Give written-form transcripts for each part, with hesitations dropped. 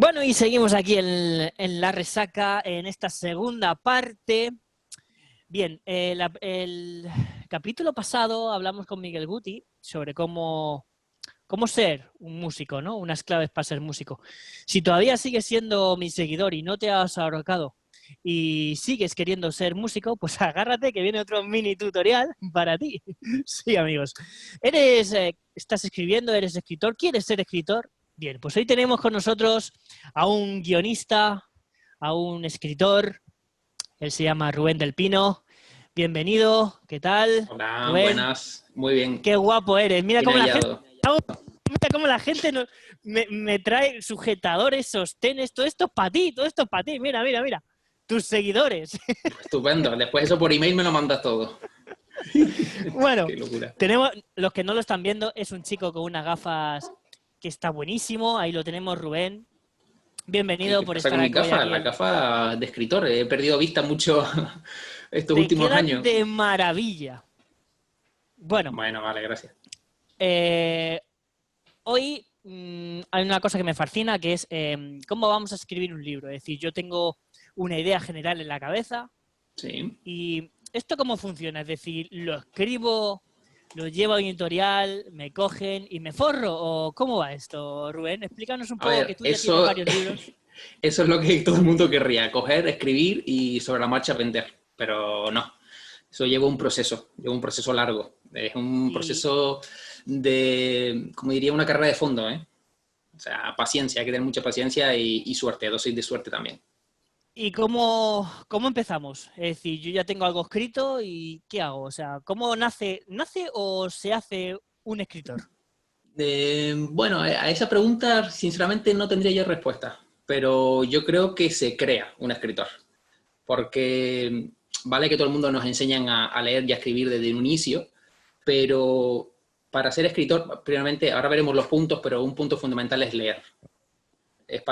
Bueno, y seguimos aquí en la resaca, en esta segunda parte. Bien, el capítulo pasado hablamos con Miguel Guti sobre cómo ser un músico, ¿no? Unas claves para ser músico. Si todavía sigues siendo mi seguidor y no te has ahorcado y sigues queriendo ser músico, pues agárrate que viene otro mini tutorial para ti. Sí, amigos. ¿Estás escribiendo? ¿Eres escritor? ¿Quieres ser escritor? Bien, pues hoy tenemos con nosotros a un guionista, a un escritor. Él se llama Rubén del Pino. Bienvenido, ¿qué tal? Hola, Rubén, buenas, muy bien, qué guapo eres. bien hallado. Mira cómo la gente me trae sujetadores, sostenes, todo esto es para ti, todo esto es para ti. Mira, mira, mira. Tus seguidores. Estupendo, después eso por email me lo mandas todo. Bueno, Qué locura. tenemos, los que no lo están viendo, es un chico con unas gafas que está buenísimo. Ahí lo tenemos, Rubén. ¿Y Bienvenido qué por pasa con estar mis hoy gafas? aquí. Las gafas de escritor, he perdido vista mucho estos Te últimos quedan años. de maravilla. Bueno, Bueno, vale, gracias. eh, hoy hay una cosa que me fascina, que es cómo vamos a escribir un libro. Es decir, yo tengo una idea general en la cabeza Sí. y ¿esto cómo funciona? Es decir, lo escribo, lo llevo a un editorial, me cogen y me forro. ¿O cómo va esto, Rubén? Explícanos un A poco, que ver, tú ya tienes eso, varios libros. eso es lo que todo el mundo querría, coger, escribir y sobre la marcha vender. Pero no, eso lleva un proceso largo. Es un Y, proceso de, como diría, una carrera de fondo, ¿eh? O sea, paciencia, hay que tener mucha paciencia y suerte, dosis de suerte también. ¿Y cómo empezamos? Es decir, yo ya tengo algo escrito y ¿qué hago? O sea, ¿cómo nace o se hace un escritor? Bueno, a esa pregunta sinceramente no tendría yo respuesta, pero yo creo que se crea un escritor, porque vale que todo el mundo nos enseñan a leer y a escribir desde un inicio, pero para ser escritor, primeramente, ahora veremos los puntos, pero un punto fundamental es leer. Es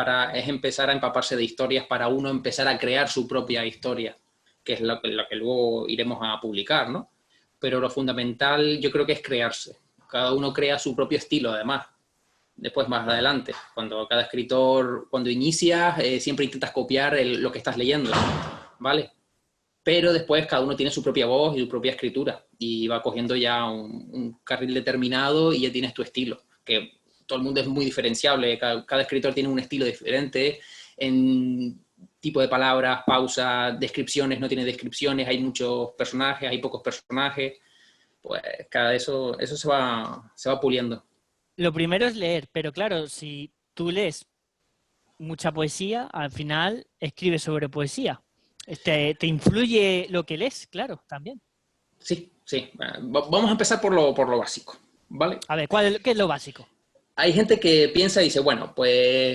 empezar a empaparse de historias para uno empezar a crear su propia historia, que es lo que luego iremos a publicar, ¿no? Pero lo fundamental yo creo que es crearse. Cada uno crea su propio estilo, además. Después, más adelante, cuando cada escritor, cuando inicias, siempre intentas copiar lo que estás leyendo, ¿vale? Pero después cada uno tiene su propia voz y su propia escritura y va cogiendo ya un carril determinado y ya tienes tu estilo, que todo el mundo es muy diferenciable, cada escritor tiene un estilo diferente en tipo de palabras, pausas, descripciones, no tiene descripciones, hay muchos personajes, hay pocos personajes, pues cada eso se va puliendo. Lo primero es leer, pero claro, si tú lees mucha poesía, al final escribes sobre poesía. Te influye lo que lees, claro, también. Sí, sí, vamos a empezar por lo básico, ¿vale? A ver, ¿qué es lo básico? Hay gente que piensa y dice, bueno, pues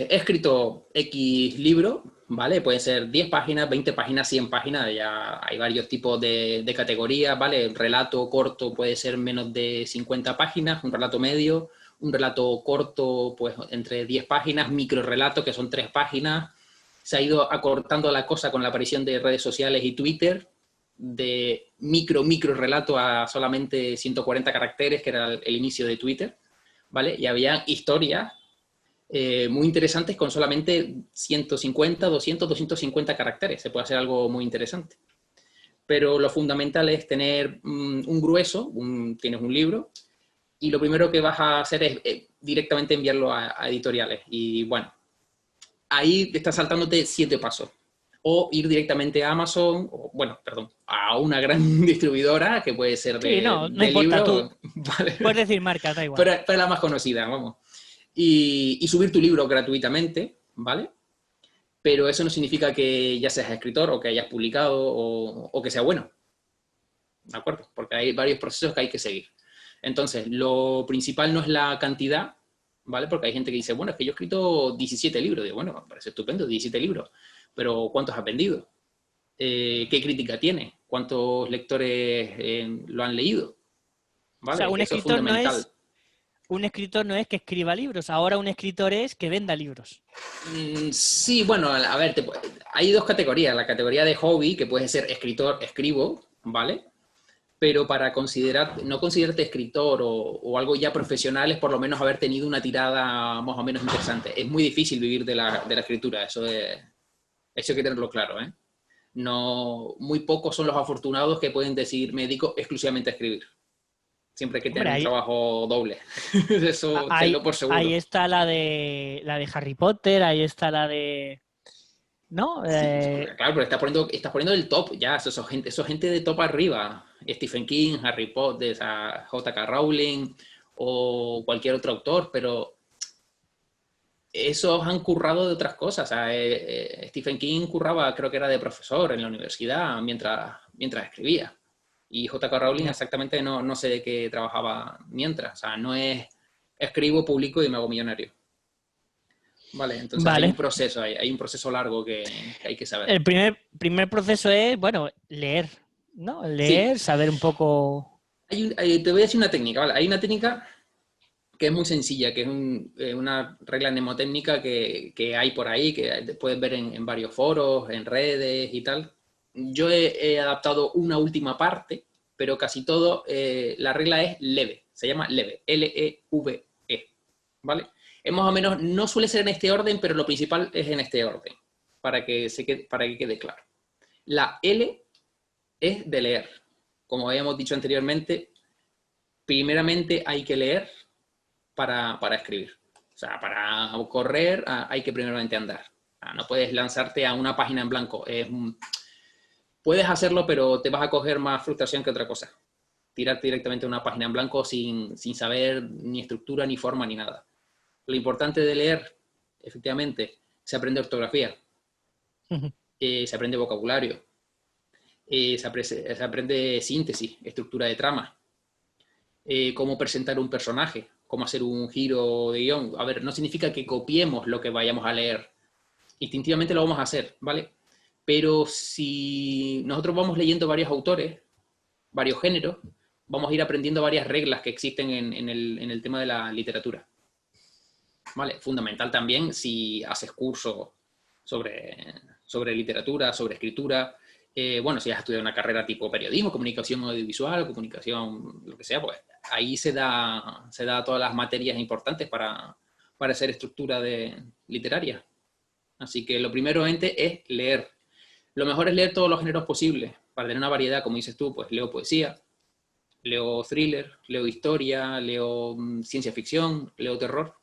he escrito X libro, ¿vale? Pueden ser 10 páginas, 20 páginas, 100 páginas, ya hay varios tipos de categorías, ¿vale? Un relato corto puede ser menos de 50 páginas, un relato medio, un relato corto, pues entre 10 páginas, microrelato, que son 3 páginas. Se ha ido acortando la cosa con la aparición de redes sociales y Twitter, de micro relato a solamente 140 caracteres, que era el inicio de Twitter. ¿Vale? Y había historias muy interesantes con solamente 150, 200, 250 caracteres. Se puede hacer algo muy interesante. Pero lo fundamental es tener un grueso, tienes un libro, y lo primero que vas a hacer es directamente enviarlo a editoriales. Y bueno, ahí estás saltándote 7 pasos. O ir directamente a Amazon, o bueno, perdón, a una gran distribuidora que puede ser Sí, no de importa, libros, tú ¿vale? puedes decir marca, da igual. Pero la más conocida, vamos. Y subir tu libro gratuitamente, ¿vale? Pero eso no significa que ya seas escritor o que hayas publicado o que sea bueno, ¿de acuerdo? Porque hay varios procesos que hay que seguir. Entonces, lo principal no es la cantidad, ¿vale? Porque hay gente que dice, bueno, es que yo he escrito 17 libros. Digo, bueno, me parece estupendo, 17 libros, pero ¿cuántos has vendido? ¿Qué crítica tiene? ¿Cuántos lectores lo han leído? O sea, ¿Vale? Eso es fundamental. un escritor no es que escriba libros, ahora un escritor es que venda libros. Sí, bueno, a ver, hay dos categorías. La categoría de hobby, que puede ser escritor, escribo, ¿vale? pero para no considerarte escritor o algo ya profesional es por lo menos haber tenido una tirada más o menos interesante. Es muy difícil vivir de la escritura, eso hay que tenerlo claro, ¿eh? No, muy pocos son los afortunados que pueden decir, me dedico exclusivamente a escribir. Siempre hay que tener un trabajo doble. Eso tenlo por seguro. Ahí está la de Harry Potter, ahí está la de... ¿No? Sí, claro, pero estás poniendo el top ya, eso gente de top arriba. Stephen King, Harry Potter, J.K. Rowling o cualquier otro autor, pero esos han currado de otras cosas. Stephen King curraba, creo que era de profesor en la universidad mientras escribía. Y J.K. Rowling exactamente no sé de qué trabajaba mientras. O sea, no es escribo, publico y me hago millonario. Vale, entonces hay un proceso, hay un proceso largo que hay que saber. El primer proceso es, bueno, leer, ¿no? Leer, sí. Saber un poco... Te voy a decir una técnica, ¿vale? Hay una técnica que es muy sencilla, que es una regla mnemotécnica que hay por ahí, que puedes ver en varios foros, en redes y tal. Yo he adaptado una última parte, pero casi todo, la regla es leve, se llama leve, L-E-V-E, ¿vale? Es más o menos, no suele ser en este orden, pero lo principal es en este orden, para que quede claro. La L es de leer. Como habíamos dicho anteriormente, primeramente hay que leer para escribir. O sea, para correr hay que primeramente andar. No puedes lanzarte a una página en blanco. Puedes hacerlo, pero te vas a coger más frustración que otra cosa. Tirarte directamente a una página en blanco sin saber ni estructura, ni forma, ni nada. Lo importante de leer, efectivamente, se aprende ortografía, se aprende vocabulario, se aprende síntesis, estructura de trama, cómo presentar un personaje, cómo hacer un giro de guión. A ver, no significa que copiemos lo que vayamos a leer. Instintivamente lo vamos a hacer, ¿vale? Pero si nosotros vamos leyendo varios autores, varios géneros, vamos a ir aprendiendo varias reglas que existen en el tema de la literatura. ¿Vale? Fundamental también si haces cursos sobre literatura, sobre escritura. Bueno, si has estudiado una carrera tipo periodismo, comunicación audiovisual, comunicación, lo que sea, pues ahí se da todas las materias importantes para hacer estructura literaria. Así que lo primero es leer. Lo mejor es leer todos los géneros posibles, para tener una variedad, como dices tú, pues leo poesía, leo thriller, leo historia, leo ciencia ficción, leo terror.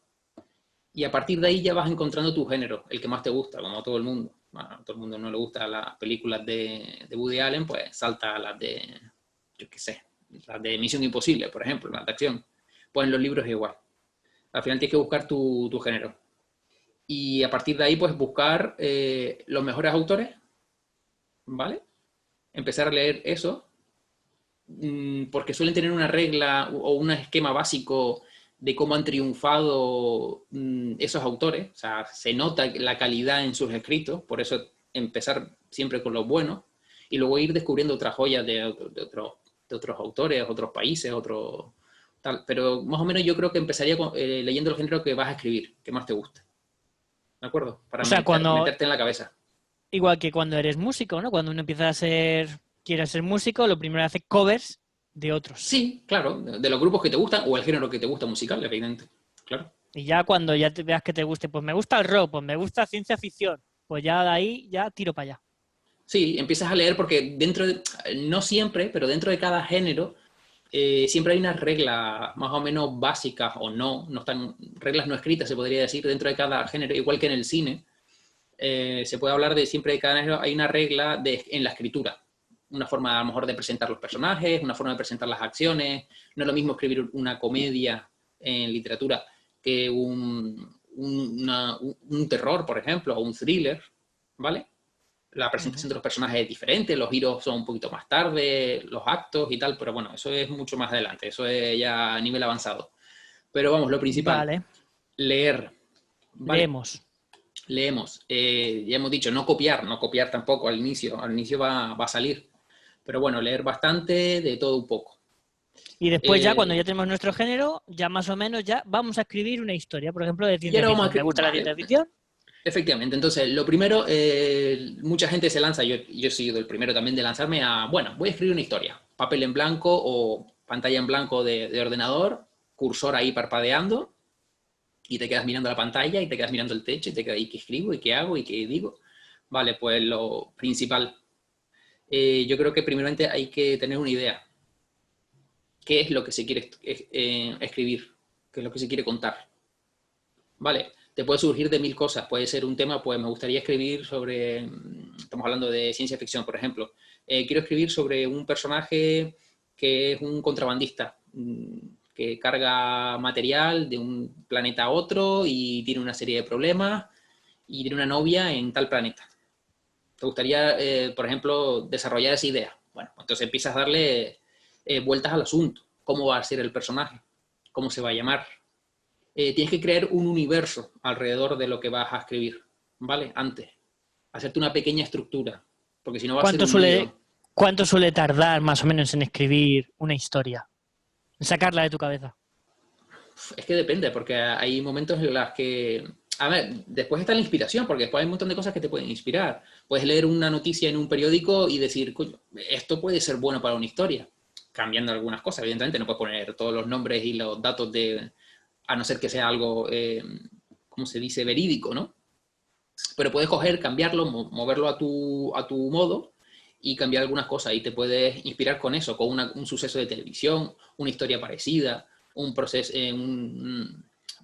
Y a partir de ahí ya vas encontrando tu género, el que más te gusta, como a todo el mundo. Bueno, a todo el mundo no le gustan las películas de Woody Allen, pues salta a las de, yo qué sé, las de Misión Imposible, por ejemplo, las de acción. Pues en los libros es igual. Al final tienes que buscar tu género. Y a partir de ahí, pues buscar los mejores autores, ¿vale? Empezar a leer eso, porque suelen tener una regla o un esquema básico de cómo han triunfado esos autores. O sea, se nota la calidad en sus escritos, por eso empezar siempre con los buenos y luego ir descubriendo otras joyas de otros autores, otros países, tal. Pero más o menos yo creo que empezaría leyendo el género que vas a escribir, que más te guste. ¿De acuerdo? Para meterte en la cabeza. Igual que cuando eres músico, ¿no? Cuando uno quiere ser músico, lo primero hace covers de otros. Sí, claro, de los grupos que te gustan o el género que te gusta musical, evidente, claro. Y ya cuando ya te veas que te guste, pues me gusta el rock, pues me gusta ciencia ficción, pues ya de ahí ya tiro para allá. Sí, empiezas a leer porque no siempre, pero dentro de cada género siempre hay unas reglas más o menos básicas o no están, reglas no escritas se podría decir dentro de cada género, igual que en el cine. Se puede hablar de siempre de cada género, hay una regla en la escritura. Una forma a lo mejor de presentar los personajes, una forma de presentar las acciones. No es lo mismo escribir una comedia en literatura que un terror, por ejemplo, o un thriller, ¿vale? La presentación de los personajes es diferente, los giros son un poquito más tarde, los actos y tal, pero bueno, eso es mucho más adelante, eso es ya a nivel avanzado. Pero vamos, lo principal, vale. Leer. ¿Vale? Leemos. Ya hemos dicho, no copiar tampoco al inicio va a salir. Pero bueno, leer bastante, de todo un poco. Y después ya, cuando ya tenemos nuestro género, ya más o menos ya vamos a escribir una historia, por ejemplo, de ciencia ficción. ¿Te gusta la ciencia ficción? Efectivamente, entonces lo primero, mucha gente se lanza, yo he sido el primero también de lanzarme a, bueno, voy a escribir una historia, papel en blanco o pantalla en blanco de ordenador, cursor ahí parpadeando, y te quedas mirando la pantalla y te quedas mirando el techo y te quedas ahí, ¿qué escribo y qué hago y qué digo? Vale, pues lo principal, yo creo que primeramente hay que tener una idea. ¿Qué es lo que se quiere escribir? ¿Qué es lo que se quiere contar? Vale, te puede surgir de mil cosas. Puede ser un tema, pues me gustaría escribir sobre, estamos hablando de ciencia ficción, por ejemplo. Quiero escribir sobre un personaje que es un contrabandista, que carga material de un planeta a otro y tiene una serie de problemas y tiene una novia en tal planeta. ¿Te gustaría, por ejemplo, desarrollar esa idea? Bueno, entonces empiezas a darle vueltas al asunto. ¿Cómo va a ser el personaje? ¿Cómo se va a llamar? Tienes que crear un universo alrededor de lo que vas a escribir, ¿vale? Antes. Hacerte una pequeña estructura, porque si no va a ser ¿Cuánto un lío. cuánto suele tardar más o menos en escribir una historia? En sacarla de tu cabeza. Es que depende, porque hay momentos en los que... A ver, después está la inspiración, porque después hay un montón de cosas que te pueden inspirar. Puedes leer una noticia en un periódico y decir, coño, esto puede ser bueno para una historia, cambiando algunas cosas. Evidentemente no puedes poner todos los nombres y los datos de... A no ser que sea algo, ¿cómo se dice? Verídico, ¿no? Pero puedes coger, cambiarlo, moverlo a tu modo y cambiar algunas cosas y te puedes inspirar con eso, con un suceso de televisión, una historia parecida, un proceso,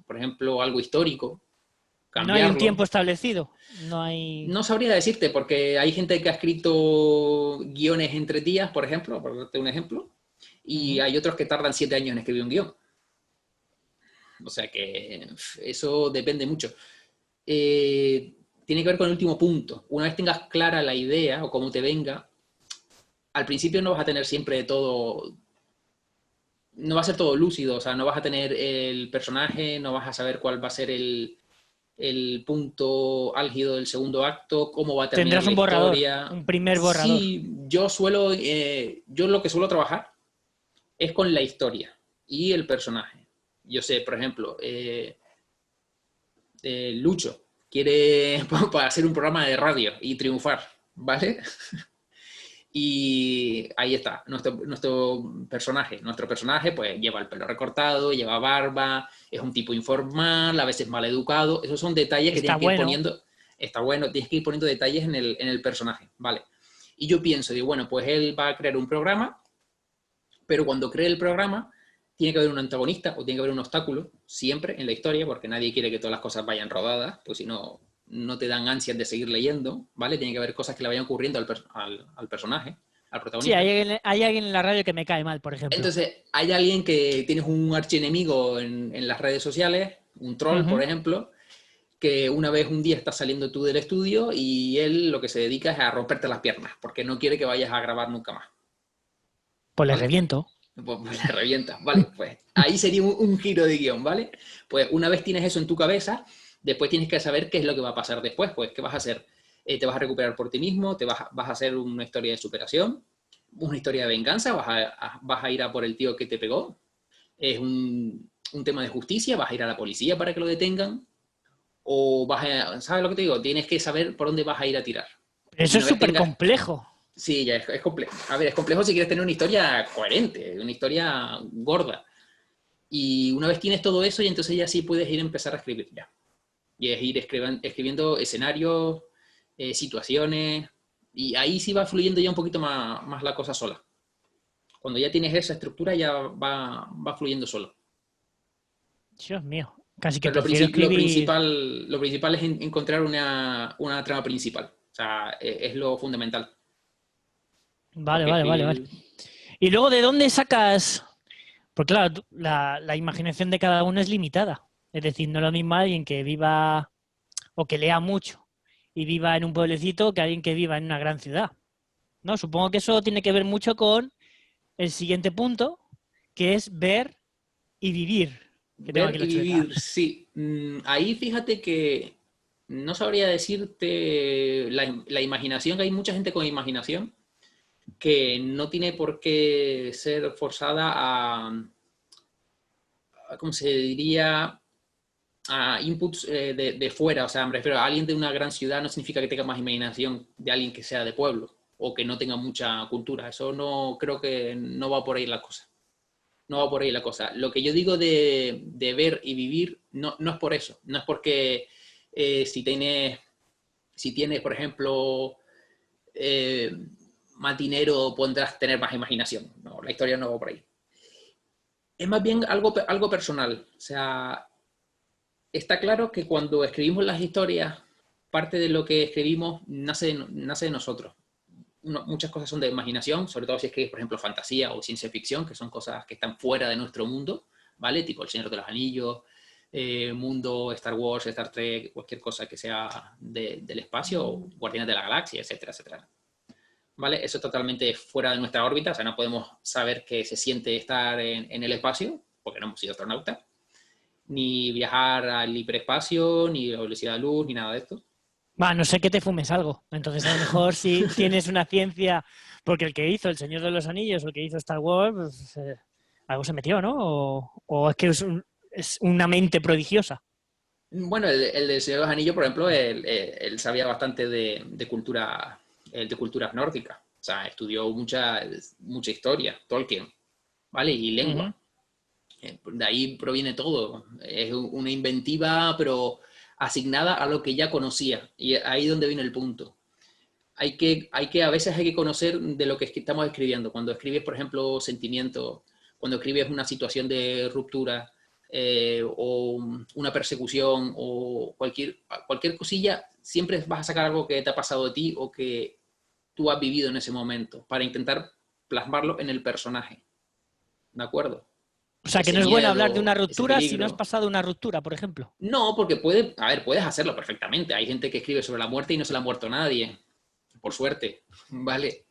por ejemplo, algo histórico, No hay un cambiarlo. tiempo establecido. No hay. No sabría decirte, porque hay gente que ha escrito guiones en 3 días, por ejemplo, por darte un ejemplo, y Ujú. hay otros que tardan 7 años en escribir un guión. O sea que eso depende mucho. Tiene que ver con el último punto. Una vez tengas clara la idea o cómo te venga, al principio no vas a tener siempre todo, no va a ser todo lúcido, o sea, no vas a tener el personaje, no vas a saber cuál va a ser el punto álgido del segundo acto, cómo va a terminar Tendrás la un borrador, historia. un primer borrador. Sí, yo lo que suelo trabajar es con la historia y el personaje. Yo sé, por ejemplo, Lucho quiere para hacer un programa de radio y triunfar, ¿vale? Y ahí está, nuestro personaje. Nuestro personaje pues lleva el pelo recortado, lleva barba, es un tipo informal, a veces mal educado. Esos son detalles que Está tienes que ir bueno. poniendo. Está bueno, tienes que ir poniendo detalles en el personaje, ¿vale? Y yo pienso, digo, bueno, pues él va a crear un programa, pero cuando cree el programa tiene que haber un antagonista o tiene que haber un obstáculo, siempre en la historia, porque nadie quiere que todas las cosas vayan rodadas, pues si no, no te dan ansias de seguir leyendo, ¿vale? Tiene que haber cosas que le vayan ocurriendo al personaje, al Sí, protagonista. hay alguien en la radio que me cae mal, por ejemplo. Entonces, hay alguien que tienes un archienemigo en las redes sociales, un troll, por Ujú. ejemplo, que una vez un día estás saliendo tú del estudio y él lo que se dedica es a romperte las piernas, porque no quiere que vayas a grabar nunca más, Pues le ¿vale? reviento. Pues le revientas, ¿vale? Pues ahí sería un giro de guión, ¿vale? Pues una vez tienes eso en tu cabeza, después tienes que saber qué es lo que va a pasar después, pues qué vas a hacer. ¿Te vas a recuperar por ti mismo? ¿Vas a hacer una historia de superación? ¿Una historia de venganza? ¿Vas a ir a por el tío que te pegó? ¿Es un tema de justicia? ¿Vas a ir a la policía para que lo detengan? ¿O ¿sabes lo que te digo? Tienes que saber por dónde vas a ir a tirar. Pero Y eso es una vez súper tengas, complejo. sí, ya es complejo. A ver, es complejo si quieres tener una historia coherente, una historia gorda. Y una vez tienes todo eso, y entonces ya sí puedes ir a empezar a escribir ya. Y es ir escribiendo escenarios, situaciones, y ahí sí va fluyendo ya un poquito más la cosa sola. Cuando ya tienes esa estructura ya va fluyendo solo. Dios mío. Casi que Pero prefiero escribir. lo principal es encontrar una trama principal. O sea, es lo fundamental. Vale, Porque vale, vale, vale. escribir... Y luego, ¿de dónde sacas? Porque claro, la imaginación de cada uno es limitada. Es decir, no es lo mismo alguien que viva o que lea mucho y viva en un pueblecito que alguien que viva en una gran ciudad. ¿No? Supongo que eso tiene que ver mucho con el siguiente punto, que es ver y vivir. Que tengo Ver aquí la y chuleta. vivir, sí. Ahí fíjate que no sabría decirte la imaginación, que hay mucha gente con imaginación que no tiene por qué ser forzada ¿cómo se diría? a inputs de fuera, o sea, me refiero a alguien de una gran ciudad no significa que tenga más imaginación de alguien que sea de pueblo o que no tenga mucha cultura. Eso no, creo que no va por ahí la cosa. No va por ahí la cosa. Lo que yo digo de ver y vivir no, no es por eso. No es porque si tienes, por ejemplo, eh, más dinero podrás tener más imaginación. No, la historia no va por ahí. Es más bien algo personal. O sea, está claro que cuando escribimos las historias, parte de lo que escribimos nace de nosotros. Muchas cosas son de imaginación, sobre todo si escribes, por ejemplo, fantasía o ciencia ficción, que son cosas que están fuera de nuestro mundo, ¿vale? Tipo El Señor de los Anillos, mundo Star Wars, Star Trek, cualquier cosa que sea del espacio, o Guardianes de la Galaxia, etcétera, etcétera. ¿Vale? Eso es totalmente fuera de nuestra órbita, o sea, no podemos saber qué se siente estar en el espacio, porque no hemos sido astronautas, ni viajar al hiperespacio, ni la velocidad de luz, ni nada de esto. Va, no sé que te fumes algo. Entonces, a lo mejor si tienes una ciencia, porque el que hizo El Señor de los Anillos o el que hizo Star Wars, pues, algo se metió, ¿no? O es que es una mente prodigiosa. Bueno, el de Señor de los Anillos, por ejemplo, él sabía bastante de cultura, de culturas nórdicas. O sea, estudió mucha historia, Tolkien, ¿vale? Y lengua. De ahí proviene todo. Es una inventiva, pero asignada a lo que ya conocía. Y ahí es donde viene el punto. A veces hay que conocer de lo que estamos escribiendo. Cuando escribes, por ejemplo, sentimientos, cuando escribes una situación de ruptura, o una persecución, o cualquier cosilla, siempre vas a sacar algo que te ha pasado a ti o que tú has vivido en ese momento, para intentar plasmarlo en el personaje. ¿De acuerdo? O sea, que Ese no es bueno hablar de miedo, una ese ruptura si no has peligro. pasado una ruptura, por ejemplo. No, porque puedes hacerlo perfectamente. Hay gente que escribe sobre la muerte y no se le ha muerto nadie, por suerte, ¿vale?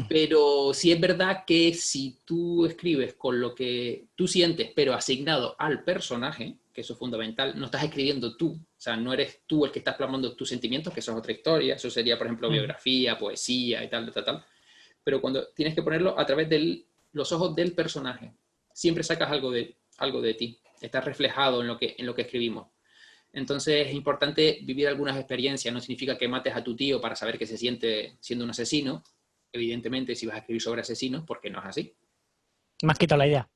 Pero sí es verdad que si tú escribes con lo que tú sientes, pero asignado al personaje, que eso es fundamental, no estás escribiendo tú, o sea, no eres tú el que estás plasmando tus sentimientos, que eso es otra historia, eso sería, por ejemplo, biografía, poesía y tal, tal, tal. Pero cuando tienes que ponerlo a través de los ojos del personaje, siempre sacas algo de ti, estás reflejado en lo que escribimos. Entonces es importante vivir algunas experiencias, no significa que mates a tu tío para saber qué se siente siendo un asesino, evidentemente si vas a escribir sobre asesinos, porque no es así. Me has quitado la idea.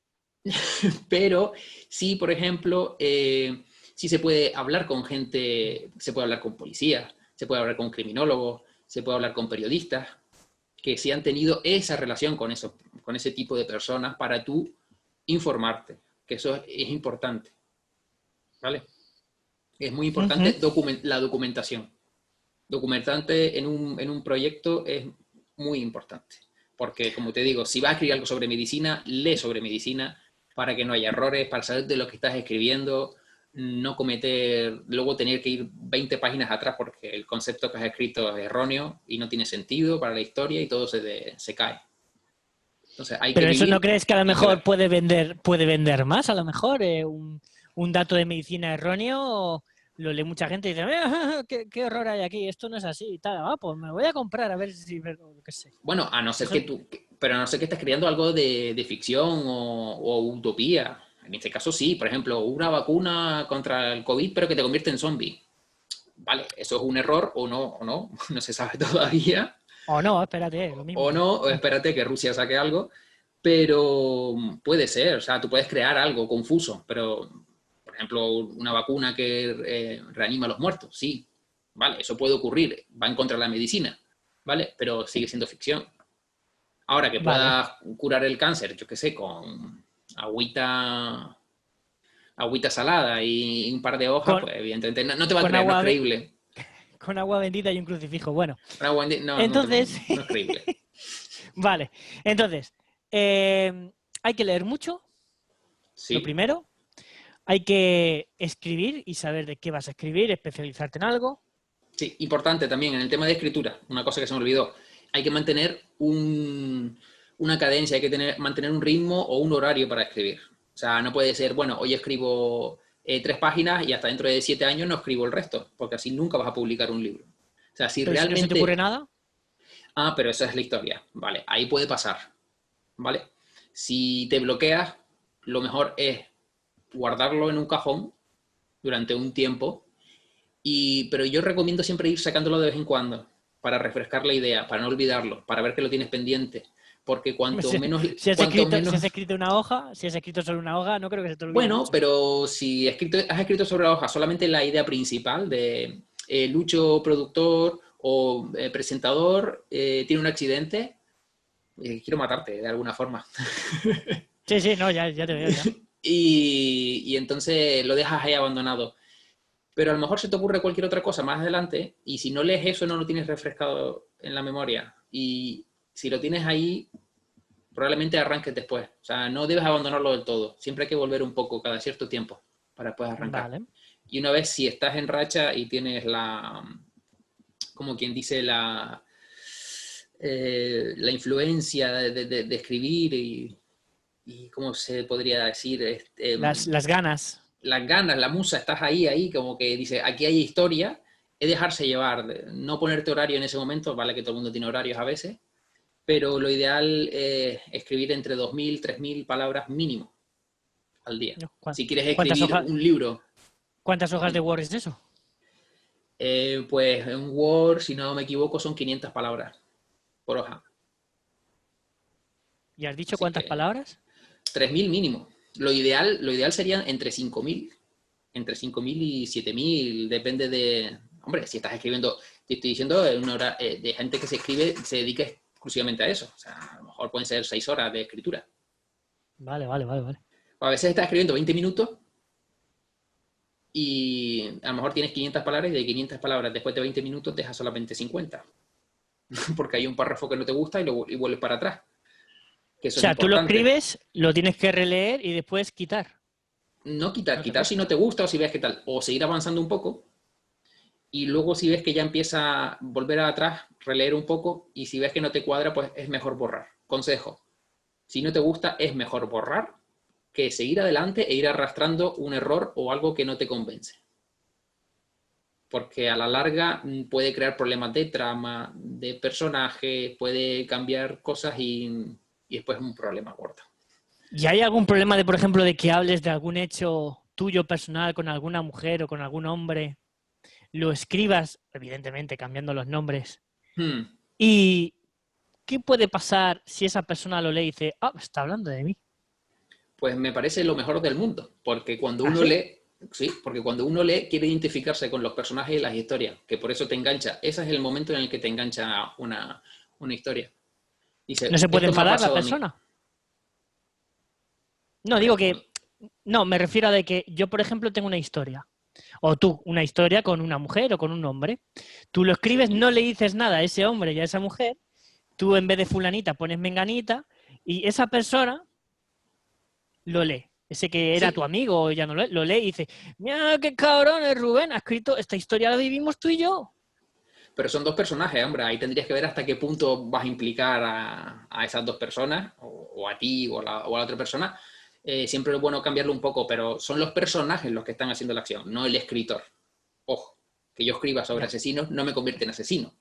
Pero sí, por ejemplo, sí se puede hablar con gente, se puede hablar con policías, se puede hablar con criminólogos, se puede hablar con periodistas, que sí han tenido esa relación con ese tipo de personas para tú informarte, que eso es importante, ¿vale? Es muy importante la documentación. Documentarte en un proyecto es muy importante. Porque, como te digo, si vas a escribir algo sobre medicina, lee sobre medicina para que no haya errores, para saber de lo que estás escribiendo, no cometer, luego tener que ir 20 páginas atrás porque el concepto que has escrito es erróneo y no tiene sentido para la historia y todo se cae. Entonces hay que Pero eso no vivir crees que a lo y mejor saber. puede vender más, a lo mejor un dato de medicina erróneo lo lee mucha gente y dice, qué horror hay aquí, esto no es así y tal, pues me lo voy a comprar a ver si lo que sé. Bueno, a no ser Eso, que pero a no ser que estés creando algo de ficción o utopía. En este caso sí, por ejemplo, una vacuna contra el COVID, pero que te convierte en zombie. Vale, eso es un error no se sabe todavía. o no, espérate, lo O mismo. no, o espérate que Rusia saque algo, pero puede ser, o sea, tú puedes crear algo confuso, pero, por ejemplo, una vacuna que reanima a los muertos, sí, vale, eso puede ocurrir, va en contra de la medicina, ¿vale? Pero sigue siendo ficción. Ahora que Vale. puedas curar el cáncer, yo qué sé, con agüita salada y un par de hojas, Con, pues evidentemente no te va a con creer, no es agua, creíble. con agua bendita y un crucifijo. Bueno, No, entonces, no es creíble. vale. Entonces, hay que leer mucho, lo Sí, primero. Hay que escribir y saber de qué vas a escribir, especializarte en algo. sí, importante también en el tema de escritura, una cosa que se me olvidó, hay que mantener una cadencia, hay que mantener un ritmo o un horario para escribir. O sea, no puede ser, bueno, hoy escribo 3 páginas y hasta dentro de 7 años no escribo el resto, porque así nunca vas a publicar un libro. O sea, si Pero si no se te ocurre realmente... nada, Ah, pero esa es la historia. Vale, ahí puede pasar. ¿Vale? Si te bloqueas, lo mejor es guardarlo en un cajón durante un tiempo, pero yo recomiendo siempre ir sacándolo de vez en cuando para refrescar la idea, para no olvidarlo, para ver que lo tienes pendiente, porque Si has cuanto menos... escrito una hoja, si has escrito sobre una hoja, no creo que se te olvide Bueno, mucho. pero si has escrito sobre la hoja solamente la idea principal de Lucho, productor o presentador, tiene un accidente, quiero matarte de alguna forma. Sí, sí, no, ya te veo, ya. Y entonces lo dejas ahí abandonado. Pero a lo mejor se te ocurre cualquier otra cosa más adelante y si no lees eso no lo tienes refrescado en la memoria. Y si lo tienes ahí, probablemente arranques después. O sea, no debes abandonarlo del todo. Siempre hay que volver un poco cada cierto tiempo para poder arrancar. Vale. Y una vez si estás en racha y tienes como quien dice, la influencia de escribir y ¿cómo se podría decir? Las ganas. Las ganas, la musa, estás ahí, como que dice, aquí hay historia, es dejarse llevar, no ponerte horario en ese momento, vale que todo el mundo tiene horarios a veces, pero lo ideal es escribir entre 2.000, 3.000 palabras mínimo al día. Si quieres ¿Cuántas escribir hojas, un libro, cuántas hojas de Word es eso? pues en Word, si no me equivoco, son 500 palabras por hoja. ¿Y has dicho Así cuántas que palabras? 3.000 mínimo. Lo ideal sería entre 5.000 y 7.000, depende de... Hombre, si estás escribiendo, te estoy diciendo, una hora de gente que se dedica exclusivamente a eso. O sea, a lo mejor pueden ser 6 horas de escritura. Vale, vale, vale, vale. O a veces estás escribiendo 20 minutos y a lo mejor tienes 500 palabras y de 500 palabras después de 20 minutos dejas solamente 50. Porque hay un párrafo que no te gusta y vuelves para atrás. Que O eso es sea, tú lo importante. escribes, lo tienes que releer y después quitar. No quitar, No te quitar si no gusta. te gusta o si ves que tal. O seguir avanzando un poco y luego si ves que ya empieza a volver atrás, releer un poco y si ves que no te cuadra, pues es mejor borrar. Consejo, si no te gusta, es mejor borrar que seguir adelante e ir arrastrando un error o algo que no te convence. Porque a la larga puede crear problemas de trama, de personaje, puede cambiar cosas y después es un problema gordo. ¿Y hay algún problema de, por ejemplo, de que hables de algún hecho tuyo personal con alguna mujer o con algún hombre, lo escribas, evidentemente cambiando los nombres, Hmm. y qué puede pasar si esa persona lo lee y dice, ah, está hablando de mí? Pues me parece lo mejor del mundo, porque cuando ¿Ah, uno sí? lee, sí, porque cuando uno lee quiere identificarse con los personajes y las historias, que por eso te engancha. Ese es el momento en el que te engancha una historia. ¿No Dice, se puede esto me ha enfadar la pasado a mí. persona? No, Hombre, digo que, no, me refiero a de que yo, por ejemplo, tengo una historia, o tú, una historia con una mujer o con un hombre. Tú lo escribes, sí, no le dices nada a ese hombre y a esa mujer, tú en vez de fulanita pones menganita y esa persona lo lee. Ese que era tu sí, amigo ya no lo lee y dice, mira qué cabrón es Rubén, ha escrito, esta historia la vivimos tú y yo. pero son dos personajes, hombre, ahí tendrías que ver hasta qué punto vas a implicar a esas dos personas, o a ti o a la otra persona. Siempre es bueno cambiarlo un poco, pero son los personajes los que están haciendo la acción, no el escritor. Ojo, que yo escriba sobre Ya. asesinos no me convierte en asesino,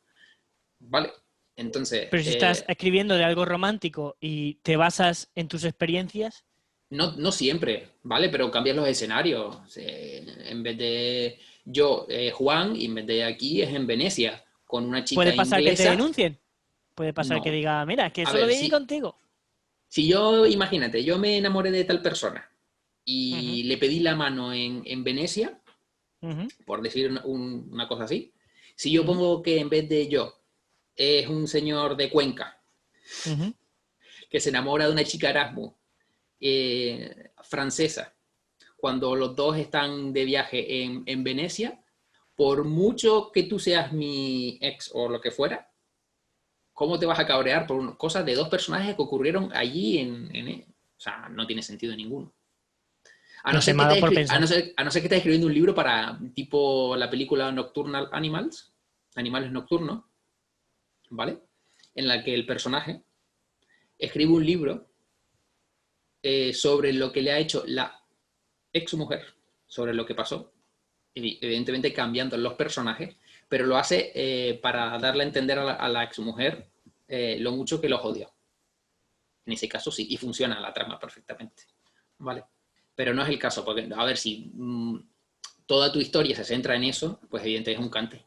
¿vale? Entonces, Pero si estás escribiendo de algo romántico y te basas en tus experiencias, no siempre, ¿vale? Pero cambias los escenarios. En vez de yo, Juan, y en vez de aquí es en Venecia, con una chica puede pasar que te inglesa. denuncien. Puede pasar que No. diga, mira, que A eso lo ver, viví si, contigo. si yo, imagínate, yo me enamoré de tal persona Ujú, y le pedí la mano en Venecia, ujú, por decir una cosa así, si yo ujú, pongo que en vez de yo es un señor de Cuenca ujú. que se enamora de una chica Erasmus francesa, cuando los dos están de viaje en Venecia, por mucho que tú seas mi ex o lo que fuera, ¿cómo te vas a cabrear por cosas de dos personajes que ocurrieron allí o sea, no tiene sentido ninguno. A no No sé, ser me que ha dado estés por pensar. escribiendo un libro para tipo la película Nocturnal Animals, Animales Nocturnos, ¿vale? En la que el personaje escribe un libro sobre lo que le ha hecho la ex mujer, sobre lo que pasó, evidentemente cambiando los personajes, pero lo hace para darle a entender a la exmujer lo mucho que los odió. En ese caso sí, y funciona la trama perfectamente. ¿Vale? Pero no es el caso, porque, a ver, si toda tu historia se centra en eso, pues evidentemente es un cante.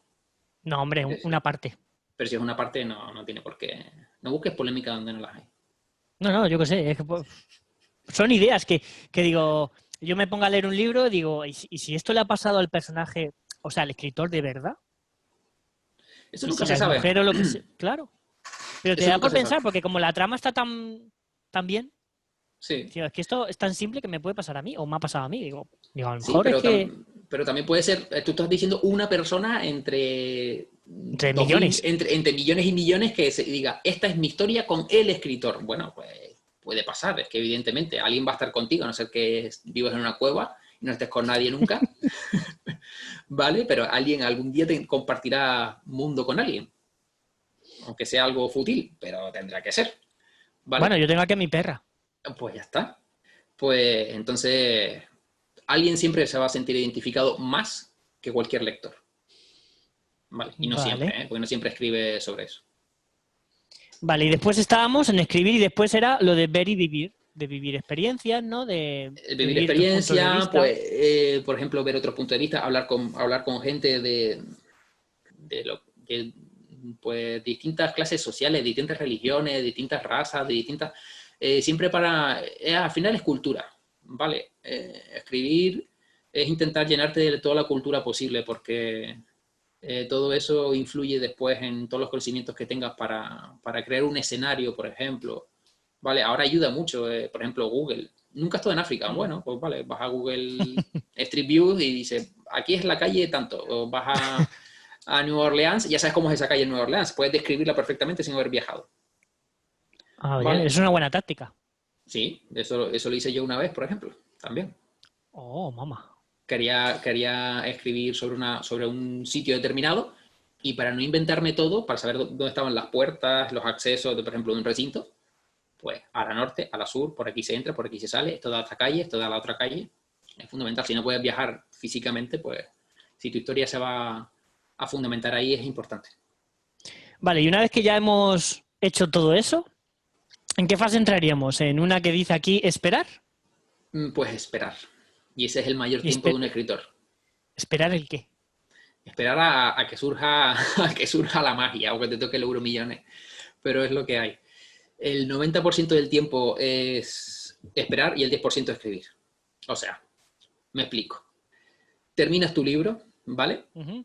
No, hombre, una parte. Pero si es una parte, no tiene por qué. No busques polémica donde no las hay. No, yo qué sé, es que pues, son ideas que digo, yo me pongo a leer un libro, digo, ¿y si esto le ha pasado al personaje, o sea, al escritor de verdad? Eso Y nunca si se la sabe. mujer o lo que sea, claro. Pero te Eso da nunca por se sabe. pensar, porque como la trama está tan bien, Sí. tío, es que esto es tan simple que me puede pasar a mí, o me ha pasado a mí. Digo, a lo Sí, mejor es que pero también puede ser, tú estás diciendo una persona entre entre 2000, millones. entre millones y millones que se diga, esta es mi historia con el escritor. Bueno, pues puede pasar, es que evidentemente alguien va a estar contigo, a no ser que vivas en una cueva y no estés con nadie nunca, ¿vale? Pero alguien algún día te compartirá mundo con alguien, aunque sea algo fútil, pero tendrá que ser, ¿vale? Bueno, yo tengo aquí a mi perra. Pues ya está. Pues entonces alguien siempre se va a sentir identificado más que cualquier lector. Vale, y no Vale. siempre, ¿eh? Porque no siempre escribe sobre eso. Vale, y después estábamos en escribir y después era lo de ver y vivir, de vivir experiencias, ¿no? De Vivir vivir tus puntos de experiencia, vista. pues, por ejemplo, ver otros puntos de vista, hablar con gente de pues, distintas clases sociales, distintas religiones, distintas razas, de distintas... siempre al final es cultura, ¿vale? Escribir es intentar llenarte de toda la cultura posible porque todo eso influye después en todos los conocimientos que tengas para crear un escenario, por ejemplo. Vale, ahora ayuda mucho, por ejemplo, Google. Nunca estuve en África. Mm. Bueno, pues vale, vas a Google Street View y dice, aquí es la calle tanto. O vas a New Orleans, ya sabes cómo es esa calle en Nueva Orleans. Puedes describirla perfectamente sin haber viajado. Ah, bien, ¿Vale? es una buena táctica. Sí, eso lo hice yo una vez, por ejemplo, también. Oh, mamá. Quería escribir sobre un sitio determinado y para no inventarme todo, para saber dónde estaban las puertas, los accesos, por ejemplo, de un recinto, pues a la norte, a la sur, por aquí se entra, por aquí se sale, esto da a esta calle, esto da a la otra calle. Es fundamental. Si no puedes viajar físicamente, pues si tu historia se va a fundamentar ahí, es importante. Vale, y una vez que ya hemos hecho todo eso, ¿en qué fase entraríamos? ¿En una que dice aquí esperar? Pues esperar. Y ese es el mayor ¿Y tiempo de un escritor. esperar el qué? Esperar a que surja a que surja la magia o que te toque el euro millones. Pero es lo que hay. El 90% del tiempo es esperar y el 10% escribir. O sea, me explico. Terminas tu libro, ¿vale? Ujú,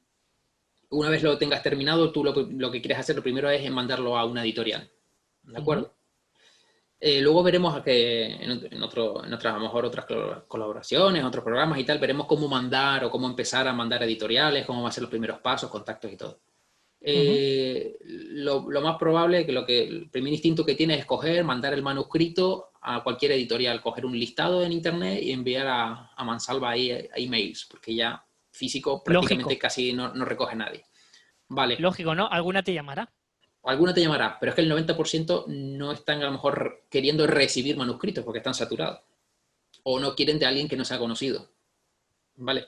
Una vez lo tengas terminado, tú lo que quieres hacer lo primero es mandarlo a una editorial. ¿De ujú. acuerdo? Luego veremos que en otras, a lo mejor otras colaboraciones, otros programas y tal, veremos cómo mandar o cómo empezar a mandar editoriales, cómo van a ser los primeros pasos, contactos y todo. Ujú. Lo más probable que el primer instinto que tienes es coger, mandar el manuscrito a cualquier editorial, coger un listado en internet y enviar a mansalva ahí a emails, porque ya físico prácticamente Lógico, casi no recoge nadie. Vale, lógico, ¿no? Alguna te llamará. alguna te llamará, pero es que el 90% no están a lo mejor queriendo recibir manuscritos porque están saturados. O no quieren de alguien que no sea conocido. Vale.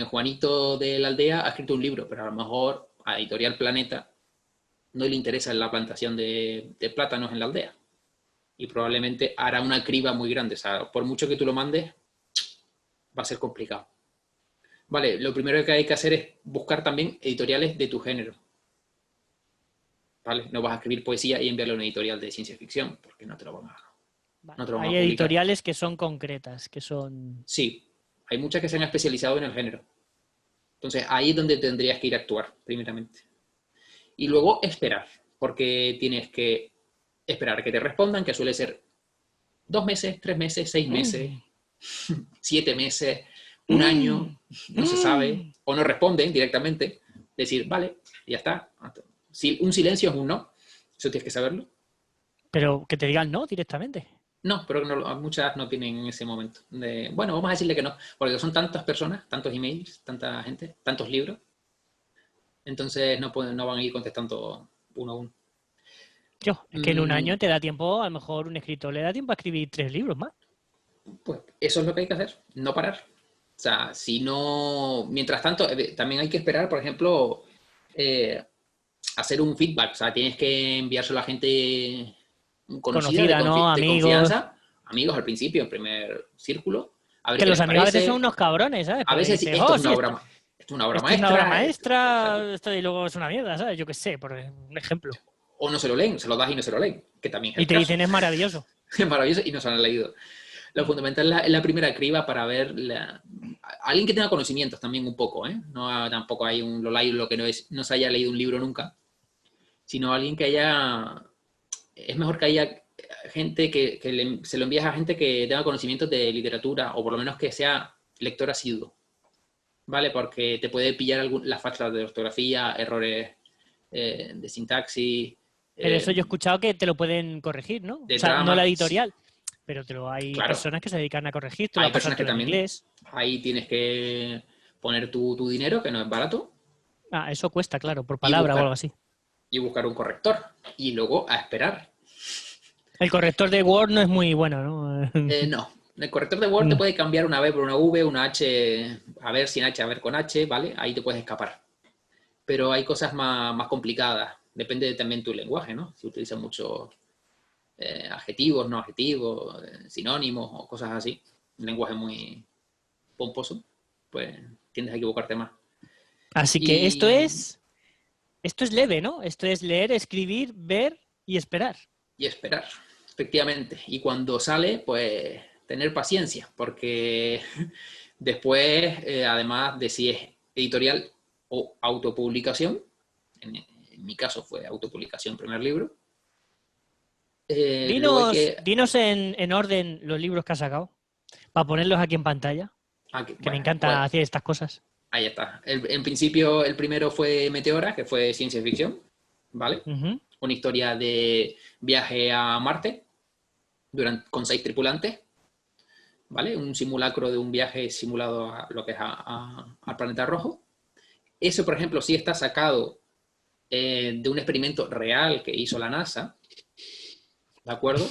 Juanito de la aldea ha escrito un libro, pero a lo mejor a Editorial Planeta no le interesa la plantación de plátanos en la aldea. Y probablemente hará una criba muy grande. O sea, por mucho que tú lo mandes, va a ser complicado. Vale, lo primero que hay que hacer es buscar también editoriales de tu género. ¿Vale? No vas a escribir poesía y enviarle a una editorial de ciencia ficción, porque Vale. no te lo van Hay a publicar. editoriales que son concretas, que son... Sí, hay muchas que se han especializado en el género. Entonces, ahí es donde tendrías que ir a actuar, primeramente. Y luego esperar, porque tienes que esperar que te respondan, que suele ser 2 meses, 3 meses, 6 meses, Mm, 7 meses, un año, mm, no se sabe, mm. o no responden directamente. Decir, vale, ya está. Si un silencio es un no, eso tienes que saberlo. Pero que te digan no directamente. No, pero muchas no tienen en ese momento. Bueno, vamos a decirle que no, porque son tantas personas, tantos emails, tanta gente, tantos libros, entonces no van a ir contestando uno a uno. Yo, es que en un Mm, año te da tiempo, a lo mejor un escritor le da tiempo a escribir 3 libros más. pues eso es lo que hay que hacer, no parar. O sea, si no, mientras tanto, también hay que esperar, por ejemplo, eh, hacer un feedback. O sea, tienes que enviárselo a gente conocida, Conocida, ¿no? de Amigos. confianza, amigos al principio, en primer círculo, A ver Que qué los les amigos a veces parece. son unos cabrones, ¿sabes? A Porque veces sí, dices, esto oh, es sí, una obra, esto es una obra esto es una obra maestra. maestra, esto y luego es una mierda, ¿sabes? Yo qué sé, por un ejemplo. O no se lo leen, se lo das y no se lo leen, que también es Y el te caso. dicen, es maravilloso. Es maravilloso y no se lo han leído. Lo fundamental es la primera criba para ver alguien que tenga conocimientos también un poco, ¿eh? No tampoco hay un lo que no se haya leído un libro nunca, sino alguien que haya... Es mejor que haya gente se lo envíes a gente que tenga conocimientos de literatura o por lo menos que sea lector asiduo, ¿vale? Porque te puede pillar las faltas de ortografía, errores de sintaxis, Pero eh, eso yo he escuchado que te lo pueden corregir, ¿no? O de sea, no la trama. editorial, pero hay Claro, personas que se dedican a corregir, tú hay a personas que pasártelo en también inglés. ahí tienes que poner tu dinero, que no es barato, Ah, eso cuesta, claro, por y palabra o algo buscar, así. y buscar un corrector. Y luego a esperar. El corrector de Word no es muy bueno, ¿no? No, el corrector de Word te puede cambiar una B por una V, una H, a ver sin H, a ver con H, ¿vale? Ahí te puedes escapar. Pero hay cosas más complicadas. Depende también tu lenguaje, ¿no? Si utilizas muchos adjetivos, no adjetivos, sinónimos o cosas así, un lenguaje muy pomposo, pues tiendes a equivocarte más. Así que Y, esto es leve, ¿no? Esto es leer, escribir, ver y esperar. y esperar, efectivamente. Y cuando sale, pues tener paciencia, porque después, además de si es editorial o autopublicación, en mi caso fue autopublicación primer libro, luego hay que... Dinos en orden los libros que has sacado, para ponerlos aquí en pantalla, que me Bueno, encanta pues hacer estas cosas. ahí está. En principio, el primero fue Meteora, que fue ciencia ficción, ¿vale? Ujú. Una historia de viaje a Marte con 6 tripulantes, ¿vale? Un simulacro de un viaje simulado a lo que es al planeta rojo. Eso, por ejemplo, sí está sacado de un experimento real que hizo la NASA, ¿de acuerdo?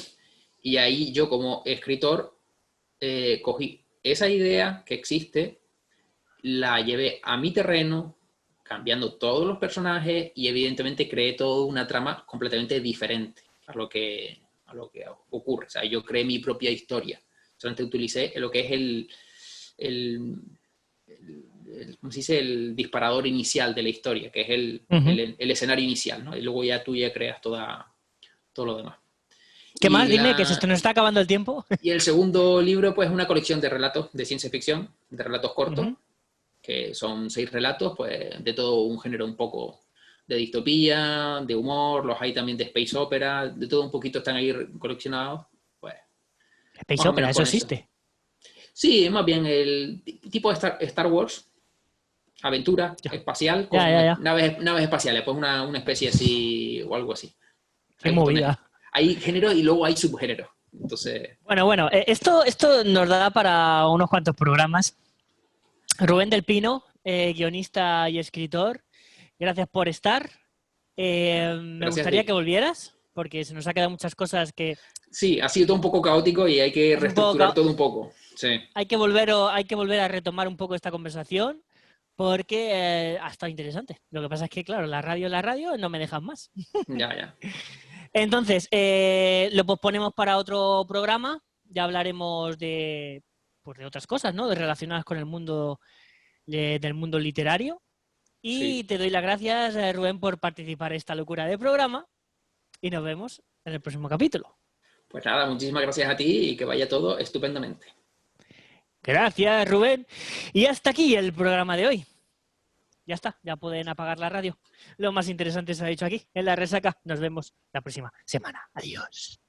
Y ahí yo como escritor cogí esa idea que existe, la llevé a mi terreno, cambiando todos los personajes y evidentemente creé toda una trama completamente diferente a lo que ocurre. O sea, yo creé mi propia historia. Solamente utilicé lo que es ¿cómo se dice? El disparador inicial de la historia, que es Ujú. el escenario inicial, ¿no? Y luego ya tú ya creas todo lo demás. ¿Qué más? Y, Dime, que se nos está acabando el tiempo. y el segundo libro, pues, es una colección de relatos de ciencia ficción, de relatos cortos, Ujú. que son 6 relatos, pues, de todo un género un poco de distopía, de humor, los hay también de space opera, de todo un poquito están ahí coleccionados, pues, Space más o Opera, menos eso con eso. existe. Sí, más bien el tipo de Star Wars, aventura Ya, espacial ya, con ya, ya. naves espaciales, pues una especie así o algo así. Qué Hay montones. movida. Hay género y luego hay subgéneros. Entonces, Bueno, esto nos da para unos cuantos programas. Rubén del Pino, guionista y escritor, gracias por estar. Me gracias a gustaría que ti. volvieras, porque se nos ha quedado muchas cosas que Sí, ha sido todo un poco caótico y hay que es un poco reestructurar todo un poco. Sí, hay que volver a retomar un poco esta conversación porque ha estado interesante. Lo que pasa es que, claro, la radio no me dejan más. ya, ya. Entonces, lo posponemos para otro programa. Ya hablaremos pues de otras cosas, ¿no? De relacionadas con el mundo del mundo literario. Y Sí. te doy las gracias, Rubén, por participar en esta locura de programa. Y nos vemos en el próximo capítulo. Pues nada, muchísimas gracias a ti y que vaya todo estupendamente. Gracias, Rubén. Y hasta aquí el programa de hoy. Ya está, ya pueden apagar la radio. Lo más interesante se ha dicho aquí, en la resaca. Nos vemos la próxima semana. Adiós.